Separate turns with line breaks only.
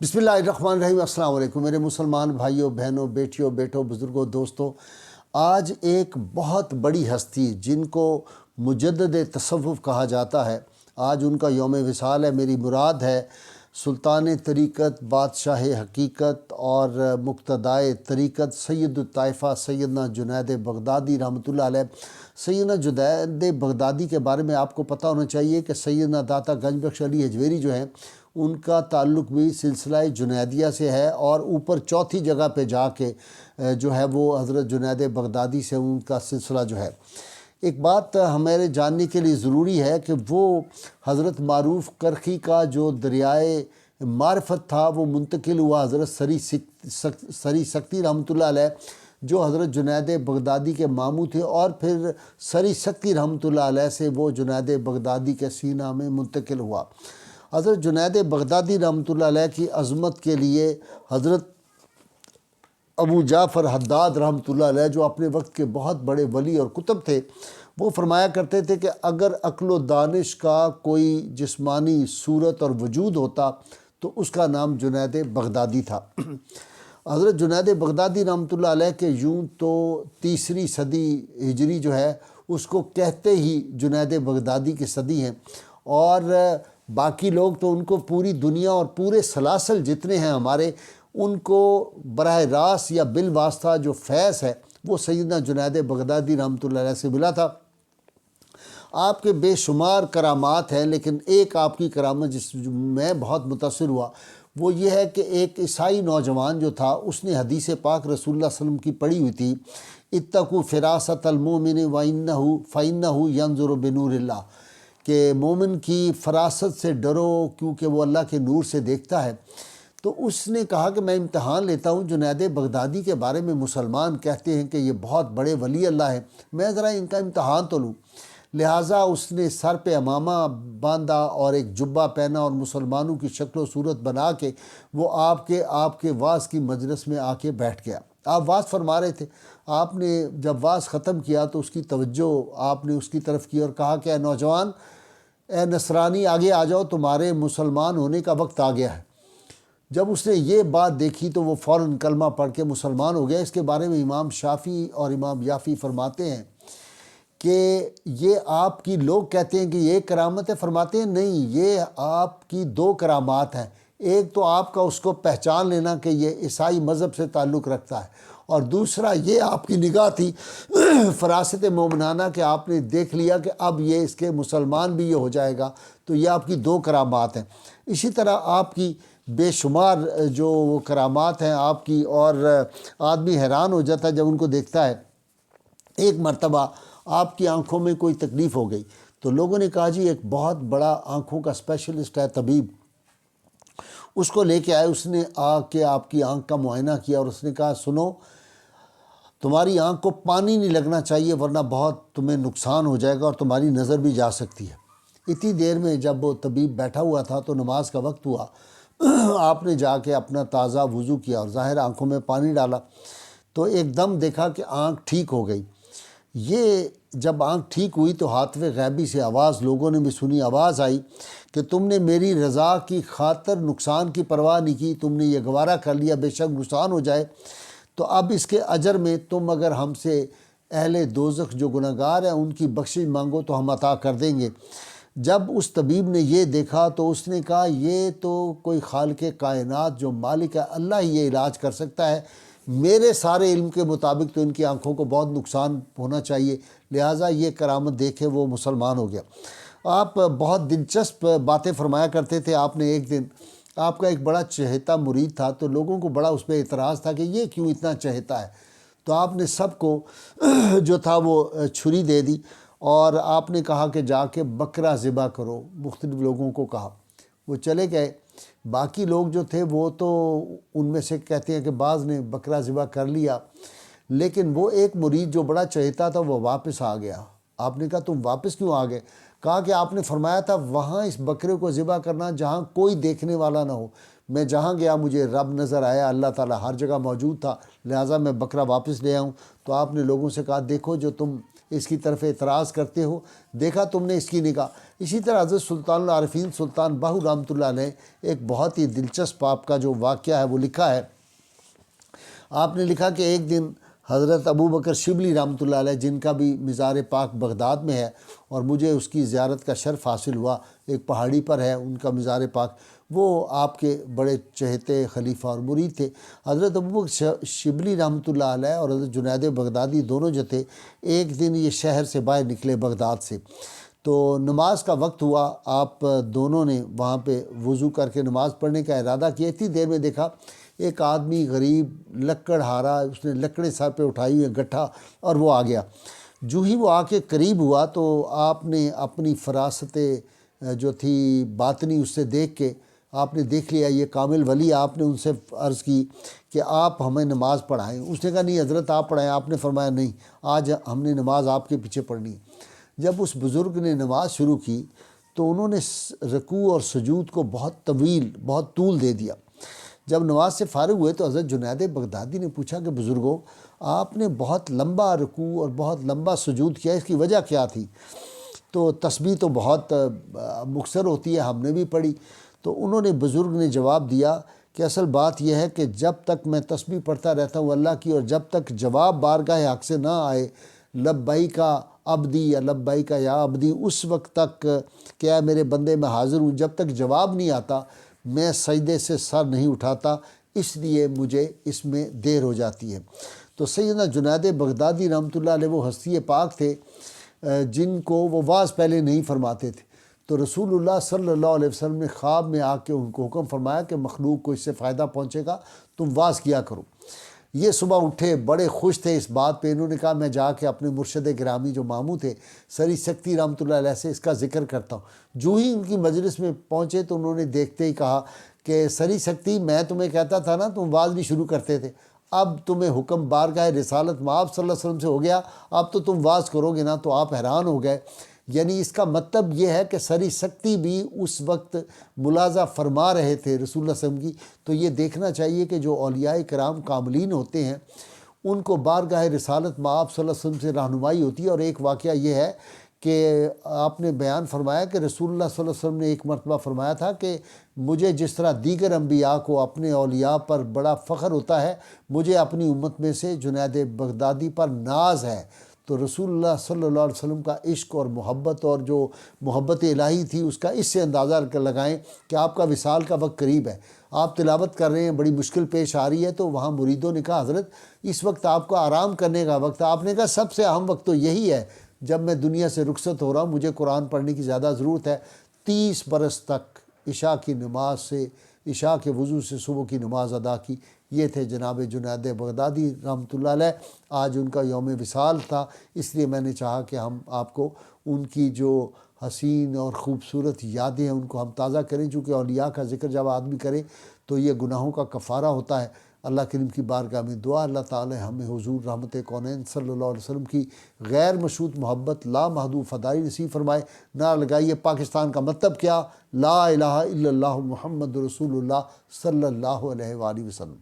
बिस्मिल्लाहिर्रहमानिर्रहीम। अस्सलाम वालेकुम मेरे मुसलमान भाइयों बहनों बेटियों बेटों बुज़ुर्गों दोस्तों। आज एक बहुत बड़ी हस्ती जिनको मुजद्दिद तसव्वुफ़ कहा जाता है, आज उनका यौम विसाल है। मेरी मुराद है सुल्तान तरीक़त, बादशाह हकीकत और मुक़्तदाए तरीक़त सैयदुत ताइफ़ा सैयदना जुनैद बगदादी रहमतुल्लाह अलैह। सैयदना जुनैद बगदादी के बारे में आपको पता होना चाहिए कि सैयदना दाता गंज बख्श अली हजवेरी जो हैं उनका ताल्लुक़ भी सिलसिला जुनैदिया से है, और ऊपर चौथी जगह पे जाके जो है वो हज़रत जुनैद बगदादी से उनका सिलसिला जो है। एक बात हमारे जानने के लिए ज़रूरी है कि वो हज़रत मारूफ़ करखी का जो दरियाए मार्फत था वो मुंतकिल हुआ हज़रत सरी सक्ती रहमतुल्लाह अलैह, जो हज़रत जुनैद बगदादी के मामू थे, और फिर सरी सक्ती रहमतुल्लाह अलैह से वो जुनैद बगदादी के सीना में मुंतकिल हुआ। हज़रत जुनैद बगदादी रहमतुल्लाह अलैह की अज़मत के लिए हज़रत अबू जाफ़र हद्दाद रहमतुल्लाह अलैह, जो अपने वक्त के बहुत बड़े वली और कुतुब थे, वो फरमाया करते थे कि अगर अक्ल व दानिश का कोई जिस्मानी सूरत और वजूद होता तो उसका नाम जुनैद बगदादी था। हज़रत जुनैद बगदादी रहमतुल्लाह अलैह के यूँ तो तीसरी सदी हिजरी जो है उसको कहते ही जुनैद बगदादी की सदी हैं, और बाकी लोग तो उनको पूरी दुनिया और पूरे सलासल जितने हैं हमारे, उनको बराह रास्त या बिल वास्ता जो फैज़ है वो सैयदना जुनैद बगदादी रहमतुल्लाह अलैह से मिला था। आपके बेशुमार करामात हैं, लेकिन एक आपकी करामत जिस मैं बहुत मुतासिर हुआ वो ये है कि एक ईसाई नौजवान जो था उसने हदीस पाक रसूलुल्लाह सल्लल्लाहु अलैहि वसल्लम की पढ़ी हुई थी, इत्तकू फ़िरासतल मोमिन व इन्नहु यंजुरु बिनूरिल्लाह, कि मोमिन की फ़रासत से डरो क्योंकि वो अल्लाह के नूर से देखता है। तो उसने कहा कि मैं इम्तहान लेता हूँ, जुनैद बगदादी के बारे में मुसलमान कहते हैं कि ये बहुत बड़े वली अल्लाह हैं, मैं ज़रा इनका इम्तहान तो लूँ। लिहाजा उसने सर पे अमामा बांधा और एक जुब्बा पहना और मुसलमानों की शक्ल व सूरत बना के वो आपके वाज़ की मजलिस में आके बैठ गया। आप वाज़ फरमा रहे थे, आपने जब वाज़ ख़त्म किया तो उसकी तवज्जो आपने उसकी तरफ की और कहा कि नौजवान, ए नसरानी, आगे आ जाओ, तुम्हारे मुसलमान होने का वक्त आ गया है। जब उसने ये बात देखी तो वो फ़ौरन कलमा पढ़ के मुसलमान हो गया। इसके बारे में इमाम शाफ़ी और इमाम याफ़ी फरमाते हैं कि ये आपकी, लोग कहते हैं कि ये करामत है, फरमाते हैं नहीं, ये आपकी दो करामात हैं। एक तो आपका उसको पहचान लेना कि ये ईसाई मज़हब से ताल्लुक़ रखता है, और दूसरा ये आपकी निगाह थी फ़रासत मोमिनाना कि आपने देख लिया कि अब ये इसके मुसलमान भी ये हो जाएगा। तो ये आपकी दो करामात हैं। इसी तरह आपकी बेशुमार जो वो करामात हैं आपकी, और आदमी हैरान हो जाता है जब उनको देखता है। एक मर्तबा आपकी आंखों में कोई तकलीफ़ हो गई तो लोगों ने कहा जी एक बहुत बड़ा आंखों का स्पेशलिस्ट है तबीब, उसको लेके आए। उसने आके आपकी आंख का मुआयना किया और उसने कहा सुनो, तुम्हारी आंख को पानी नहीं लगना चाहिए वरना बहुत तुम्हें नुकसान हो जाएगा और तुम्हारी नज़र भी जा सकती है। इतनी देर में जब वो तबीब बैठा हुआ था तो नमाज का वक्त हुआ। आपने जाके अपना ताज़ा वज़ू किया और ज़ाहिर आंखों में पानी डाला, तो एकदम देखा कि आंख ठीक हो गई। ये जब आंख ठीक हुई तो हातवे गैबी से आवाज़ लोगों ने भी सुनी, आवाज़ आई कि तुमने मेरी रज़ा की खातर नुकसान की परवाह नहीं की, तुमने ये गवारा कर लिया बेशक नुकसान हो जाए, तो अब इसके अजर में तुम अगर हमसे अहले दोज़ख जो गुनहगार हैं उनकी बख्शिश मांगो तो हम अता कर देंगे। जब उस तबीब ने ये देखा तो उसने कहा ये तो कोई खालिक़े कायनात जो मालिक है अल्लाह ही ये इलाज कर सकता है, मेरे सारे इल्म के मुताबिक तो इनकी आंखों को बहुत नुकसान होना चाहिए, लिहाजा ये करामत देखे वो मुसलमान हो गया। आप बहुत दिलचस्प बातें फरमाया करते थे। आपने एक दिन, आपका एक बड़ा चहेता मुरीद था तो लोगों को बड़ा उस पर एतराज़ था कि ये क्यों इतना चहेता है, तो आपने सबको जो था वो छुरी दे दी और आपने कहा कि जाके बकरा ज़िबा करो। मुख्तलिफ़ लोगों को कहा, वो चले गए। बाकी लोग जो थे वो तो उनमें से कहते हैं कि बाज़ ने बकरा ज़िबा कर लिया, लेकिन वो एक मुरीद जो बड़ा चहेता था वो वापस आ गया। आपने कहा तुम वापस क्यों आ गए? कहा कि आपने फरमाया था वहाँ इस बकरे को ज़िबा करना जहाँ कोई देखने वाला ना हो। मैं जहाँ गया मुझे रब नज़र आया, अल्लाह ताला हर जगह मौजूद था, लिहाजा मैं बकरा वापस ले आऊँ। तो आपने लोगों से कहा देखो जो तुम اس کی طرف اعتراض کرتے ہو، دیکھا تم نے اس کی نگاہ۔ اسی طرح حضرت سلطان العارفین سلطان باہو رحمۃ اللہ علیہ ایک بہت ہی دلچسپ آپ کا جو واقعہ ہے وہ لکھا ہے۔ آپ نے لکھا کہ ایک دن حضرت ابو بکر شبلی رحمۃ اللہ علیہ، جن کا بھی مزار پاک بغداد میں ہے اور مجھے اس کی زیارت کا شرف حاصل ہوا، ایک پہاڑی پر ہے ان کا مزار پاک، وہ آپ کے بڑے چہتے خلیفہ اور مرید تھے۔ حضرت ابو بکر شبلی رحمۃ اللہ علیہ اور حضرت جنید بغدادی دونوں جو تھے، ایک دن یہ شہر سے باہر نکلے بغداد سے، تو نماز کا وقت ہوا۔ آپ دونوں نے وہاں پہ وضو کر کے نماز پڑھنے کا ارادہ کیا۔ اتنی دیر میں دیکھا ایک آدمی غریب لکڑ ہارا، اس نے لکڑیں سر پہ اٹھائی ہوئی گٹھا، اور وہ آ گیا۔ جو ہی وہ آ کے قریب ہوا تو آپ نے اپنی فراست جو تھی باطنی اس سے دیکھ کے آپ نے دیکھ لیا یہ کامل ولی۔ آپ نے ان سے عرض کی کہ آپ ہمیں نماز پڑھائیں۔ اس نے کہا نہیں حضرت آپ پڑھائیں۔ آپ نے فرمایا نہیں، آج ہم نے نماز آپ کے پیچھے پڑھنی ہے۔ جب اس بزرگ نے نماز شروع کی تو انہوں نے رکوع اور سجود کو بہت طویل، بہت طول دے دیا۔ جب نماز سے فارغ ہوئے تو حضرت جنید بغدادی نے پوچھا کہ بزرگوں، آپ نے بہت لمبا رکوع اور بہت لمبا سجود کیا، اس کی وجہ کیا تھی؟ تو تسبیح تو بہت مختصر ہوتی ہے، ہم نے بھی پڑھی۔ تو انہوں نے بزرگ نے جواب دیا کہ اصل بات یہ ہے کہ جب تک میں تسبیح پڑھتا رہتا ہوں اللہ کی، اور جب تک جواب بارگاہ حق سے نہ آئے، لبیک عبدی یا لبیک یا عبدی، اس وقت تک کہ اے میرے بندے میں حاضر ہوں، جب تک جواب نہیں آتا میں سجدے سے سر نہیں اٹھاتا، اس لیے مجھے اس میں دیر ہو جاتی ہے۔ تو سیدنا جنید بغدادی رحمۃ اللہ علیہ وہ ہستی پاک تھے جن کو وہ واز پہلے نہیں فرماتے تھے، تو رسول اللہ صلی اللہ علیہ وسلم نے خواب میں آ کے ان کو حکم فرمایا کہ مخلوق کو اس سے فائدہ پہنچے گا، تم واز کیا کرو۔ یہ صبح اٹھے بڑے خوش تھے اس بات پہ، انہوں نے کہا میں جا کے اپنے مرشد گرامی جو ماموں تھے سری سکتی رحمۃ اللہ علیہ سے اس کا ذکر کرتا ہوں۔ جو ہی ان کی مجلس میں پہنچے تو انہوں نے دیکھتے ہی کہا کہ سری سکتی، میں تمہیں کہتا تھا نا تم واز بھی شروع کرتے تھے، اب تمہیں حکم بارگاہ رسالت میں آپ صلی اللہ علیہ وسلم سے ہو گیا، اب تو تم واز کرو گے نا۔ تو آپ حیران ہو گئے۔ یعنی اس کا مطلب یہ ہے کہ سری سکتی بھی اس وقت ملاحظہ فرما رہے تھے رسول اللہ صلی اللہ علیہ وسلم کی۔ تو یہ دیکھنا چاہیے کہ جو اولیاء کرام کاملین ہوتے ہیں ان کو بارگاہ رسالت میں آپ صلی اللہ علیہ وسلم سے رہنمائی ہوتی ہے۔ اور ایک واقعہ یہ ہے کہ آپ نے بیان فرمایا کہ رسول اللہ صلی اللہ علیہ وسلم نے ایک مرتبہ فرمایا تھا کہ مجھے جس طرح دیگر انبیاء کو اپنے اولیاء پر بڑا فخر ہوتا ہے، مجھے اپنی امت میں سے جنید بغدادی پر ناز ہے۔ تو رسول اللہ صلی اللہ علیہ وسلم کا عشق اور محبت اور جو محبت الہی تھی اس کا اس سے اندازہ لگائیں کہ آپ کا وصال کا وقت قریب ہے، آپ تلاوت کر رہے ہیں، بڑی مشکل پیش آ رہی ہے، تو وہاں مریدوں نے کہا حضرت اس وقت آپ کا آرام کرنے کا وقت ہے۔ آپ نے کہا سب سے اہم وقت تو یہی ہے، جب میں دنیا سے رخصت ہو رہا ہوں مجھے قرآن پڑھنے کی زیادہ ضرورت ہے۔ 30 برس تک عشاء کی نماز سے، عشاء کے وضو سے صبح کی نماز ادا کی۔ یہ تھے جناب جنید بغدادی رحمۃ اللہ علیہ۔ آج ان کا یوم وصال تھا، اس لیے میں نے چاہا کہ ہم آپ کو ان کی جو حسین اور خوبصورت یادیں ہیں ان کو ہم تازہ کریں، چونکہ اولیاء کا ذکر جب آدمی کرے تو یہ گناہوں کا کفارہ ہوتا ہے۔ اللہ کریم کی بارگاہ میں دعا اللہ تعالی ہمیں حضور رحمت کونین صلی اللہ علیہ وسلم کی غیر مشروط محبت لامحدود فدائی نصیب فرمائے۔ نعرہ لگائیے پاکستان کا مطلب کیا؟ لا الہ الا اللہ محمد رسول اللہ صلی اللہ علیہ وآلہ وسلم۔